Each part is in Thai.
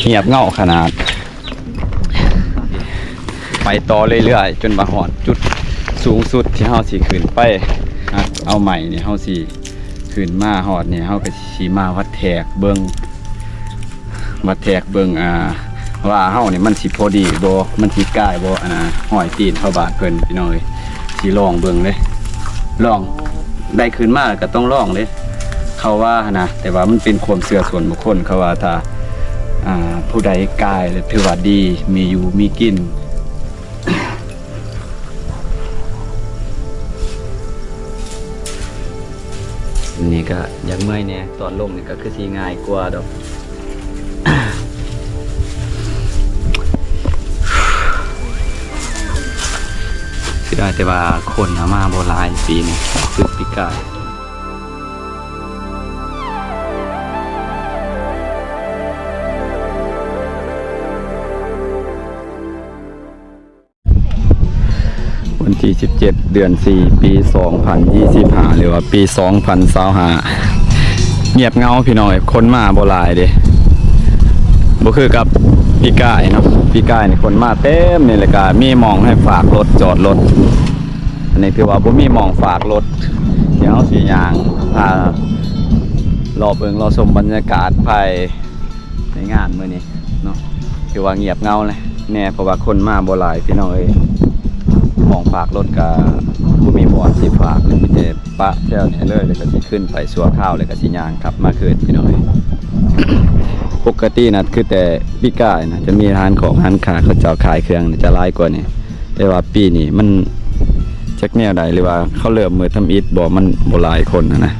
เงียบเงาขนาดไปต่อเรื่อยๆจนมาหอดจุดสูงสุดที่เฮาสิขึ้นไปเอาใหม่เนี่ยเฮาสิขึ้นมาหอดเนี่ยเฮาก็สิมาวัดแทกเบิ่งว่าเฮาเนี่ยมันสิพอดีบ่มันสิกายบ่ห้อยตีนเข้าบาดเพิ่นพี่น้องเอ้ยสิลองเบิ่งเลยลองได้ขึ้นมาก็ต้องลองเลยเขาว่านะแต่ว่ามันเป็นความเชื่อส่วนบุคคลเขาว่าถ้าผู้ใดกายถือว่าดีมีอยู่มีกินนี่ก็ยังเมื่อยเนี่ยตอนลงนี่ก็คือสิง่ายกว่าดอกสิได้แต่ว่าคนมาโบราณปีนี้คือปีกายวันที่17 เดือน 4 ปี 2025หรือว่าปี 2025เงียบเงาพี่น้อยคนมาโบราณเด้บ่คือกับปีกายเนาะปีกายนี่คนมาเต็มนี่แหละก็มีหม่องให้ฝากรถจอดรถอันนี้ถือว่าบ่มีหม่องฝากรถเดี๋ยวสิย่างพารอเบิ่งรอชมบรรยากาศภายในงานมื้อนี้เนาะถือว่าเงียบเงาเลยแน่เพราะว่าคนมาบ่หลายพี่น้องเอ้ยหม่องฝากรถก็บ่มีบ่อนสิฝากมีแต่ปะแถวนี้เลยแล้วก็สิขึ้นไปสัวข้าวแล้วก็สิย่างครับมาคืนพี่น้องเอ้ยปกตินะคือแต่ปีกายนะจะมีร้านของร้านค้าเขาเจ้าขายเครื่องจะหลายกว่านี้แต่ว่าปีนี้มันจักแนวใดหรือว่าเขาเริ่มมือทำอิฐบ่มันบ่หลายคนนะ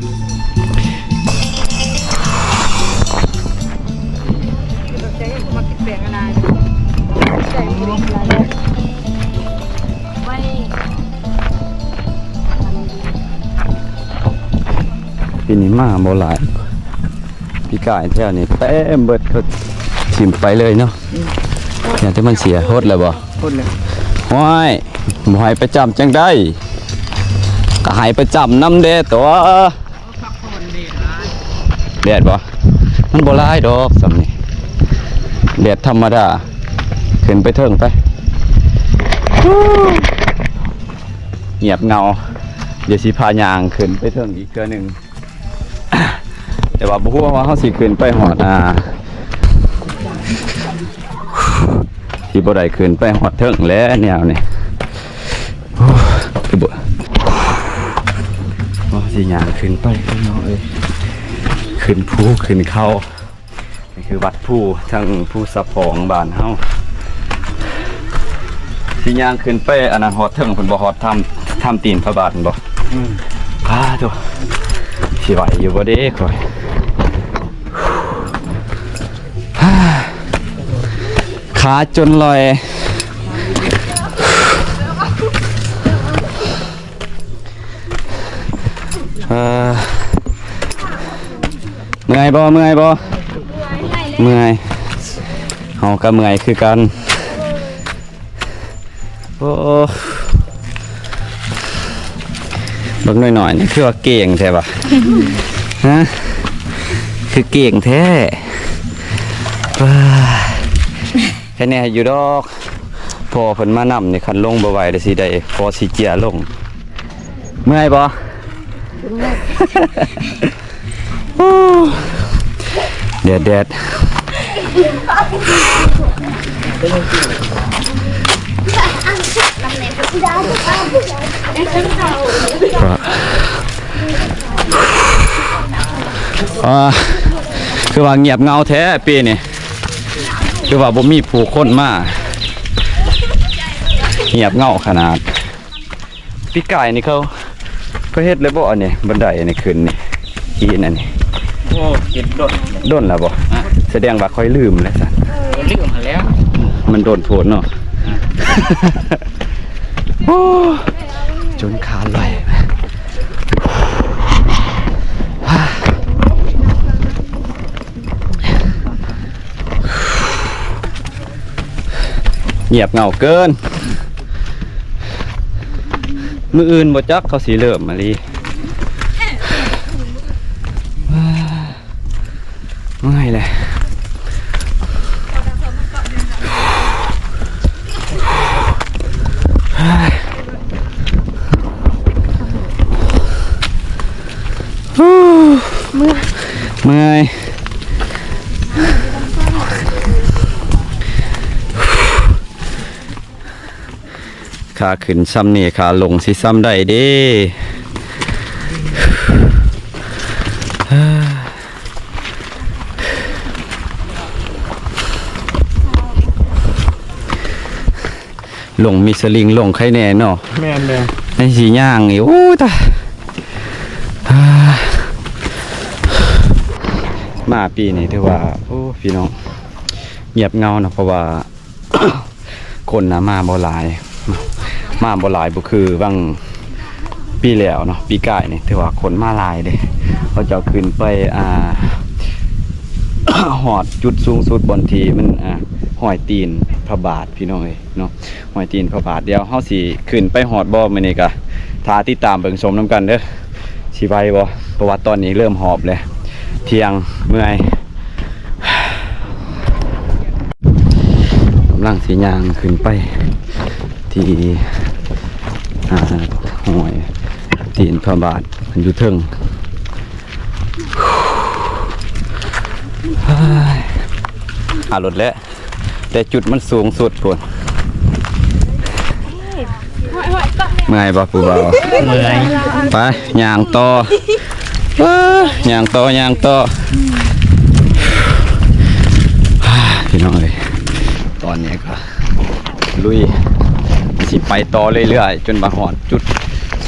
ปีนี้มาบ่หลายปีกายแถวนี้เต็มเบิดเขาชิมไปเลยเนาะอย่างที่มันเสียโคตรเลยบ่โคตรเลยห้อยบ่ให้ประจำจังได้ก็ให้ประจำน้ำเด้ตัวแดดบ่มันบ่ร้ายดอกสำนี่แดดธรรมดาขึ้นไปเทิงไปเงียบเงาเดี๋ยวสิพายางขึ้นไปเทิงอีกเทื่อนึงแต่ว่าบ่ฮู้ว่าเขาสิขึ้นไปหอดสิบ่ได้ขึ้นไปหอดเทิงแล้วแนวนี่คือบ่ว่าสิย่างขึ้นไปพี่น้องเอ้ยขึ้นภูขึ้นเขานี่คือวัดภูทั้งภูสะพองบ้านเฮาสิย่างขึ้นไปอันนั้นหอดเทิงเพิ่นบ่หอดทำตีนพระบาทบ่ตัวสิไหวอยู่บ่เด้ข่อยขาจนลอยเมื่อยบ่เมื่อยเฮาก็เมื่อยคือกันโอ้บักหน่อยๆนี่คือว่าเก่งแท้ป่ะฮะคือเก่งแท้แค่นี้อยู่ดอกพอเพิ่นมานำนี่คันลงบ่ไหวได้สิได้พอสิเจียลงเมื่อยบ่แดดคือว่าเงียบเงาแท้ปีนี้คือว่าบ่มีผู้คนมาเงียบเงาขนาดปีกายนี่เขาเฮ็ดเลยบ่อันนี้บันไดอันนี้ขึ้นนี่อีนั่นนี่โอ้เก็บโดนแล้วบ่แสดงว่าค่อยลืมแล้วซั่นลืมแล้วมันโดนโผล่เนาะโอ้จนขาไหลเงียบเงาเกินมืออื่นบ่จักเขาสีเริ่มมาลีเมื่อยเลย ขาขึ้นซ้ำนี่ขาลงสิซ้ำได้เด้ลงมีสลิงลงใครแน่เนาะแม่นเลยในสีย่างนี่โอ้ตายมาปีนี้ถือว่าโอ้พี่น้องเงียบเงานะเพราะว่า คนนะมาบ่หลายบ่คือว่างปีแล้วเนาะปีกายนี่ถือว่าคนมาหลายเด้เขาจะขึ้นไปหอดจุดสูงสุดบนทีมันหอยตีนพระบาทพี่น้องเอ้ยเนาะหอยตีนพระบาทเดี๋ยวเฮาสิขึ้นไปหอดบ่มื้อนี้ก็ท้าติดตามเบิ่งชมนํกันเด้อสิไปบ่เพราะว่าตอนนี้เริ่มหอบเลยเที่ยงเมื่อยกำลังสิย่างขึ้นไปที่หอยตีนพระบาทมันอยู่เทิงรถแล้วแต่จุดมันสูงสุดพุ่นเมื่อยบ่ปู่บ่าวเมื่อยไปย่างต่อย่างต่อพี่น้องเอ้ยตอนนี้ก็ลุยสิไปต่อเรื่อยๆจนมาหอดจุด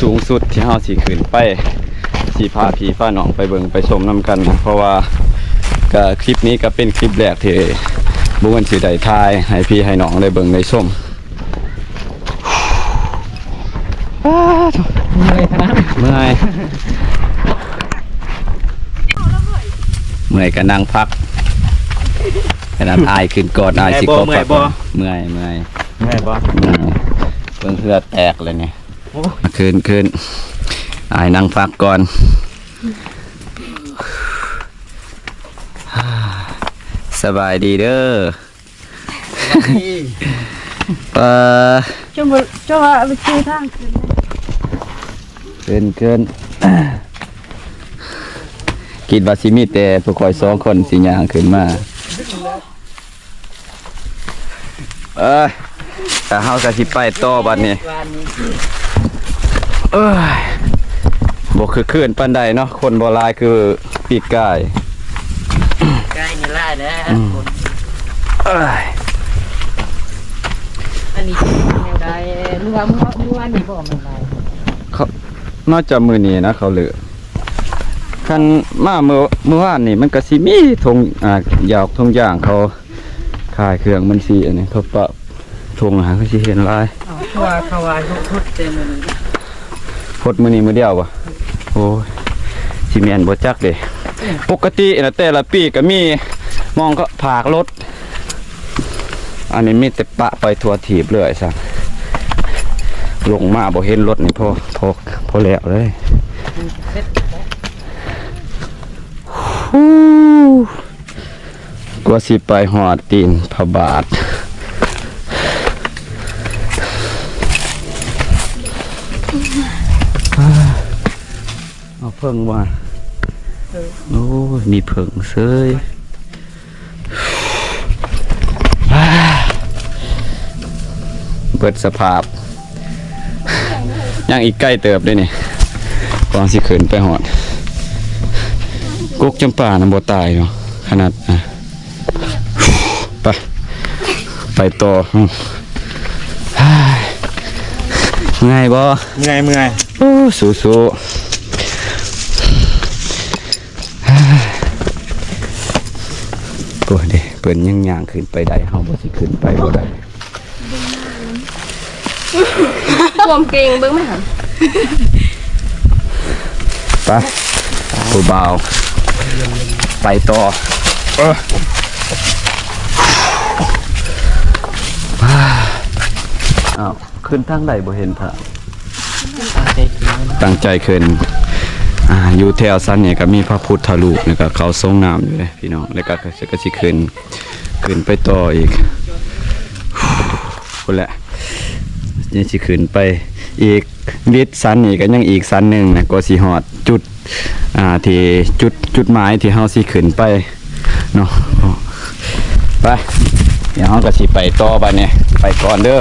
สูงสุดที่เฮาสิขึ้นไปสิพาพี่พาน้องไปเบิ่งไปชมนํกันนะเพราะว่าก็คลิปนี้ก็เป็นคลิปแรกที่บุ้งสิได้ถ่ายให้พี่ให้น้องได้เบิ่งได้ชมเมื่อยก็นั่งพักขนาดอายขึ้นกอดอายสิกอดพักเมื่อยบ่เพิ่งเหือแตกเลยเนี่ยคืนอายนั่งพักก่อนสบายดีเด้อช่วงไปซื้อทางเกินคิดว่าสิมีแต่ผู้คอย2คนสิย่างขึ้นมาแต่เฮาก็สิไปต่อบัดนี้บ่คือคืนปานใดเนาะคนบ่หลายคือปีกายนี่หลายแล้วอันนี้แนวใดเมื่อนี่บ่มันหลายเขานอกจากมื้อนี้นะเขาเหลือคันมาเมื่อวานนี่มันก็สิมีธงยาวธงย่างเขาขายเครื่องมันสิอันนี้เขาปะธงก็สิเห็นหลายเขาว่าพุดเต็มมื้อนี้พุดมื้อนี้มื้อเดียวบ่โอ้ยสิแม่นบ่จักเด้ปกตินะแต่ละปีก็มีมองก็ผากรถอันนี้มีแต่ปะไปทั่วถีบเลยซะลงมาบ่เห็นรถนี่พอแล้วเลยกว่าสิไปหอดตีนพระบาทเอาเพิ่งว่าโอ้มีเพิ่งเซยเปิดสภาพยังอีกใกล้เติบเลยนี่กองสิขึ้นไปหอดกุ๊กจำป่าน้ำบ่ตายเนาะขนาดไปต่อง่ายบ่เมื่อยโอ้สู้ก็เด้เปิ้นยังย่างขึ้นไปได้เฮาบ่สิขึ้นไปบ่ได้ความเก่งเบิ่งมั้ยหั่นไปผู้บ่าวไปต่ออ้าวขึ้นทางใดบ่เห็นพระตั้งใจขึ้นอยู่แถวซันเนี่ยก็มีพระพุทธรูปแล้วก็เขาทรงน้ำอยู่เลยพี่น้องแล้วก็สิขึ้นไปต่ออีกพุ่นแหละนี่สิขึ้นไปอีกวิดซันนี่ก็ยังอีกซันหนึ่งนะก็สิฮอดจุดที่จุดหมายที่เฮาสิขึ้นไปเนาะไปเดี๋ยวเฮาก็สิไปต่อบัดนี้ไปก่อนเด้อ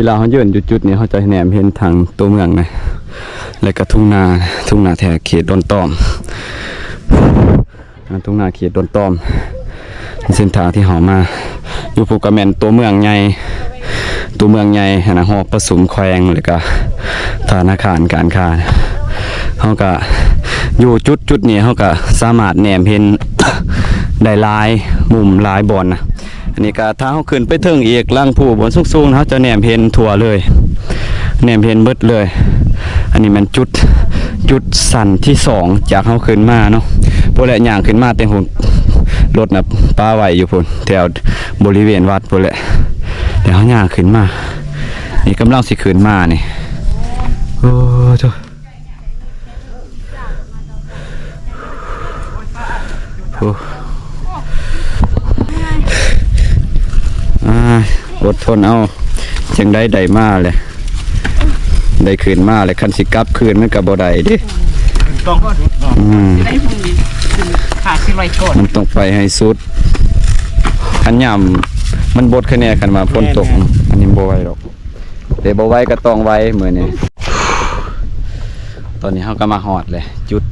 เวลาเขายืนอยู่จุดนี้เขาจะแนมเห็นทางตัวเมืองนะแล้วก็ทุ่งนาแถเขตดอนตอมทุ่งนาเขตดอนตอมเส้นทางที่เขามาอยู่ภูกระแมนตัวเมืองใหญ่นะหอประสุมแขวงแล้วก็ธนาคารการค้าเขาก็อยู่จุดนี้เขาก็สามารถแนมเห็น ได้หลายมุมหลายบอนนะอันนี้ก็ถ้าเขาขึ้นไปถึงอีกล่างผู้บนสูงๆเขาจะแนมเห็นทั่วเลยแนมเห็นเบิดเลยอันนี้มันจุดสั่นที่2จากเขาขึ้นมาเนาะพวกแหละย่างขึ้นมาแต่หุ่นรถนะป้าไหวอยู่พุ่นแถวบริเวณวัดพวกแหละเดี๋ยวเขาย่างขึ้นมานี่กำลังสิขึ้นมานี่โอ้โหโอ้อดทนเอาจังได้มาเลยได้คืนมาเลยคันสิกลับคืนมันกับบ่ได้ดิต้องได้พรุ่งนี้ขาดสิไว้ก่อนมันต้องไปให้สุดคันย่ำมันบดคะแนนกันมาฝนตกอันนี้บ่ไหวหรอกเดี๋ยวบ่ไหวก็ต้องไหวเหมือนนี้ตอนนี้เขาก็มาหอดเลยจุด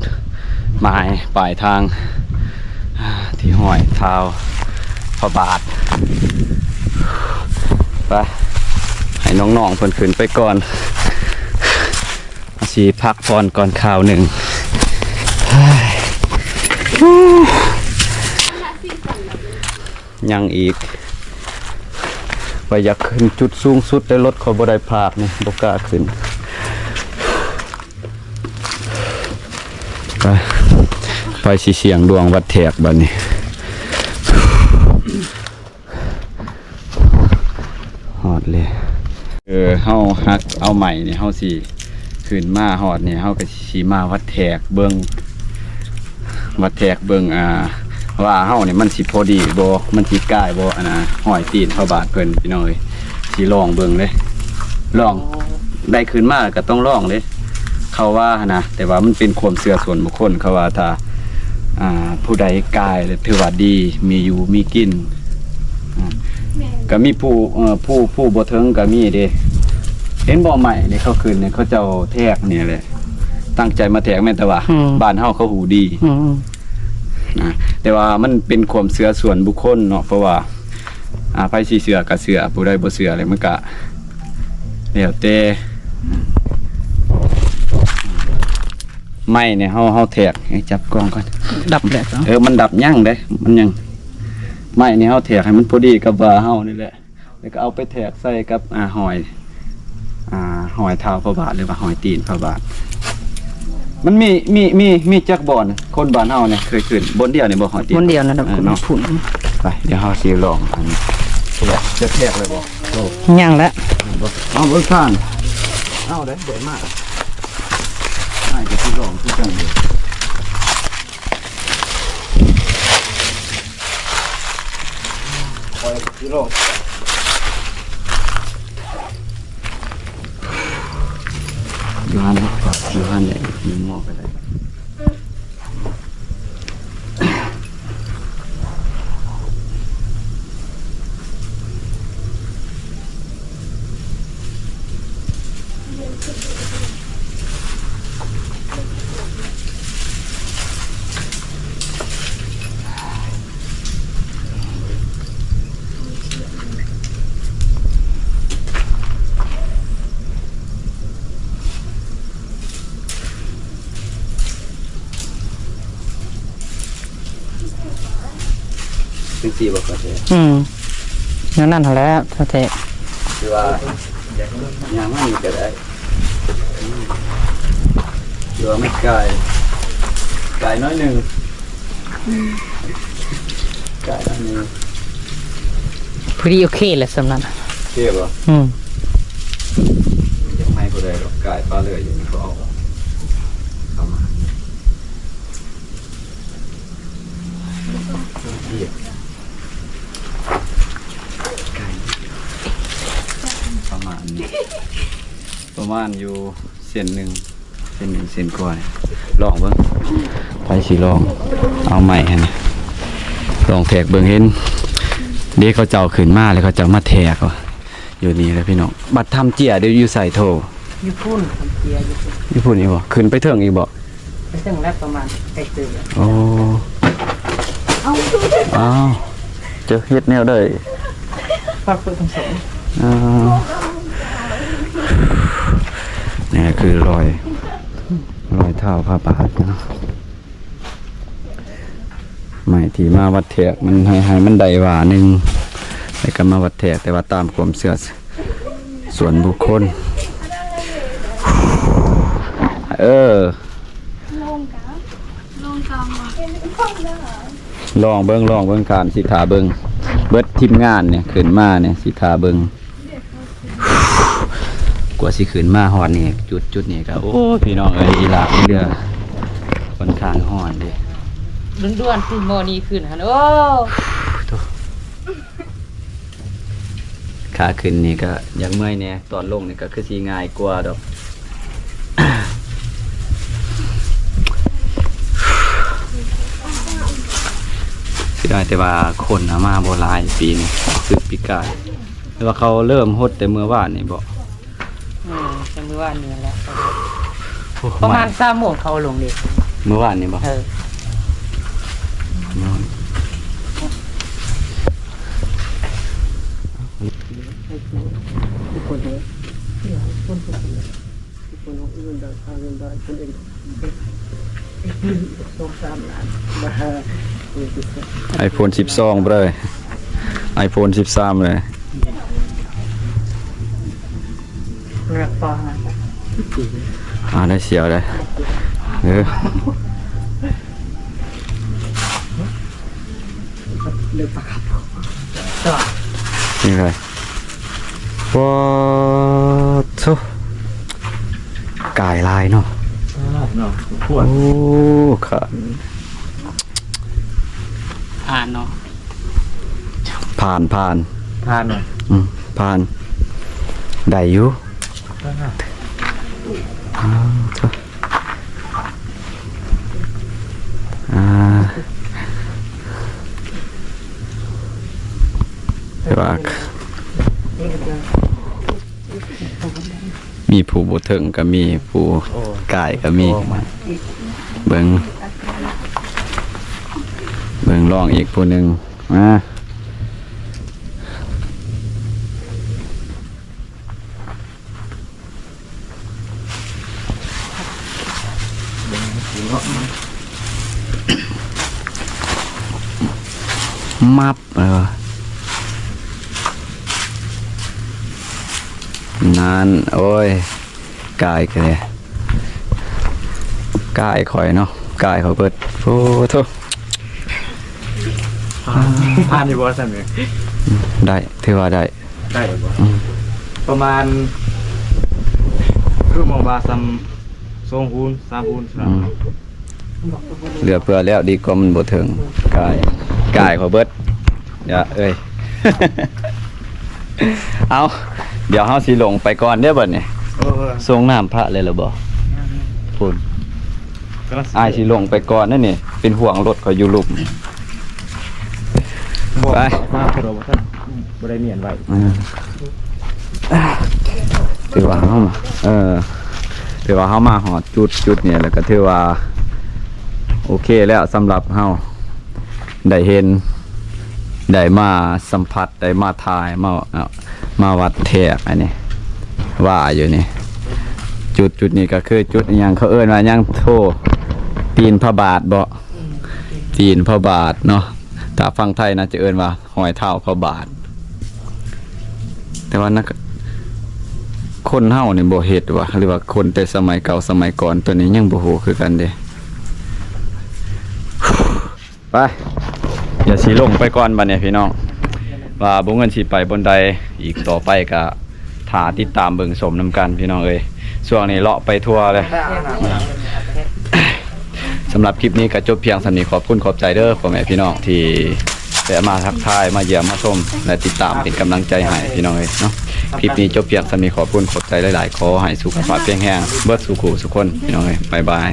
หมายปลายทางที่ห้อยเท้าพระบาทไปให้น้องๆเพิ่นขึ้นไปก่อนสีพักพรก่อนข่าวหนึ่งยังอีกไปอยากขึ้นจุดสูงสุดได้รถขบได้พากนี่บกล้าขึ้นไปสีเสียงดวงวัดแถกบัดนี้หอดเลยเฮาฮักเอาใหม่เนี่ยเฮาสิขึ้นมาหอดเนี่ยเฮาก็สิมาวัดแถกเบิ่งว่าเฮาเนี่ยมันสิพอดีบ่มันสิกายบ่อันน่ะห้อยตีนพระบาทเพิ่นพี่น้องเอ้ยสิลองเบิ่งเลยลองได้ขึ้นมาก็ต้องลองเลยเขาว่านะแต่ว่ามันเป็นความเชื่อส่วนบุคคลเขาว่าถ้าผู้ใดกายถือว่าดีมีอยู่มีกินก็มีผู้บ่ถึงก็มีเด้เห็นบ่ใหม่นี่เขาขึ้นเนี่ยเขาเจ้าแทกเนี่ยแหละตั้งใจมาแทกแม่นแต่ว่าบ้านเฮาเขาหูดีนะแต่ว่ามันเป็นความเชื่อส่วนบุคคลเนาะเพราะว่าไผสิเชื่อก็เชื่อผู้ใดบ่เชื่ออะไรมันก็แล้วแต่ไม่เนี่ยเฮาแทกให้จับกล้องก่อนดับแหละมันดับยั่งเด้มันยังไม่เนี่ยเฮาแทกให้มันพอดีกับว่าเฮานี่แหละแล้วก็เอาไปแทกใส่กับหอยเท้าพระบาทหรือว่าหอยตีนพระบาทมันมีจักบ่อนคนบ้านเฮาเนี่ยเคยขึ้นบนเดียวนี่บ่หอยตีนบนเดียวนะครับคุณผุ่นไปเดี๋ยวเฮาสิลองอันจะแทกเลยบ่ยังแล้วเอาเบิ่งผ่านเอาได้เด็ดมากจะที่ลองที่จังเลยคอยที่ลองยูฮันเนี่ยมีหม้อไปเลยสีบอกว่านั่นเท่าแล้วถ้าแทกคือว่ายังไม่มีก็ได้คือว่าไม่ไกลน้อยหนึ่งไกลน้อยหนึ่งพอดีโอเคเลยสำนักเทียบเหรอยังไม่พอได้หรอกไกลปลาเลื่อยอย่างนี้ก็เอาเข้ามาเทียบประมาณอยู่เส้นหนึ่งเส้นกว่าลองเบิ้งไปสิลองเอาใหม่ฮะนี่ลองแทกเบิ้งเห็นเด็กเขาเจ้าขึ้นมาแล้วเขาเจ้ามาแทก อยู่นี่แหละพี่น้องบัตรทำเจียเดี๋ยวอยู่ใส่โทร อยู่พุ่นทำเจียอยู่พุ่น อยู่พุ่นอีกบ่ขึ้นไปเถิงอีกบ่ ไปถึงแล้วประมาณใกล้เจอ โอ้อ้าวเจอเฮ็ดแนวได้ ฝากเปิดทั้งสอง อ้าวนี่คือรอยเท้าพระบาทเนาะไม่ที่มาวัดแขกมันให้มันได้หว่าหนึงแล้วก็มาวัดแขกแต่ว่าตามความเชื่อส่วนบุคคลลองเบิ่งการสิทาเบิ่งเบิดทีมงานเนี่ยขึ้นมาเนี่ยสิทาเบิ่งกว่าสิขึ้นมาฮอดนี่จุดนี่ก็โอ้พี่น้องเอ้ยอีหลาเรือค่อนข้างฮ้อนเด้ ด้วนๆขึ้นโมนี้ขึ้นฮะโอ้ ขาขึ้นนี่ก็ยังเมื่อยเนี่ยตอนลงนี่ก็คือสิง่ายกว่าดอก สิได้แต่ว่าคนน่ะมาบ่หลายปีนี้คือปีกายแต่ว่าเขาเริ่มฮดแต่เมื่อวานนี่บ่ จะมือว่าเนื้อแล้วประมาณ3 โมงเขาลงเด็ก เมื่อวานนี่บ่ ทุกคนเลยคนอื่นได้ทางเงินได้คนเอง2-3 ล้านมา iPhone 12บ่เลย iPhone 13เลย เลือกปอ ได้เสียวเลยเลือกปลาครับต่อ นี่ไงว้าวทุกายลายเนาะ เนาะขว โอ้ ด ค่ะ อ่านเนาะ ผ่าน ทานหน่อย ผ่านได้อยู่ทุแต่ว่ามีผู้บ่ถึงก็มีผู้กายก็มีเบิ่งลองอีกผู้หนึงมามับนั่นโอ้ยกายกันเลยกายข่อยเนาะกายเขาเปิดโอ้โธ่ ทานอยู่บ่สั่นเลย ได้ถือว่าได้ ได้บ่ประมาณคือมองบาซัม2คูณ3คูณ เหลือเพื่อแล้วดีกว่ามันบ่ถึงกายเขาเบิดอย่าเอ้ย เอาเดี๋ยวเฮาสิลงไปก่อนเด้อบัดนี้ส่งน้ำพระเลยเหรอบ่พุ่นอ้ายสิลงไปก่อนนั่นนี่เป็นห่วงรถเขาอยู่ลุม ไปมาพอบ่ท่านบ่ได้เมียนไว้ ถือว่าเฮามาถือว่าเฮามาหอดจุดเนี่ยแล้วก็ถือว่าโอเคแล้วสำหรับเฮาได้เห็นได้มาสัมผัสได้มาถ่ายมาวัดแทกอันนี้ว่าอยู่นี่จุดนี้ก็คือจุดอิหยังเขาเอิ้นว่าหยังโทตีนพระบาทบ่ตีนพระบาทเนาะถ้าฟังไทยนะจะเอิ้นว่าหอยเท้าพระบาทแต่ว่านักคนเฮานี่บ่เฮ็ดว่ะหรือว่าคนแต่สมัยเก่าสมัยก่อนตัวนี้ยังบ่ฮู้คือกันเด้ไปอย่าสิลงไปก่อนบัดนี้พี่น้องว่าบ่เงินสิไปบนใดอีกต่อไปก็ถ้าติดตามเบิ่งชมนํกันพี่น้องเอ้ยช่วงนี้เลาะไปทั่วเลยสำหรับคลิปนี้ก็จบเพียงสำนี้ขอบคุณขอบใจเด้อพ่อแม่พี่น้องที่ได้มาทักทายมาเยี่ยมมาชมและติดตามเป็นกำลังใจให้พี่น้องเอ้ยเนาะคลิปนี้จบเพียงสำนี้ขอบคุณขอบใจหลายๆขอให้สุขภาพแข็งแรงเบิดสุขสุขคนพี่น้องเอ้ยบ๊ายบาย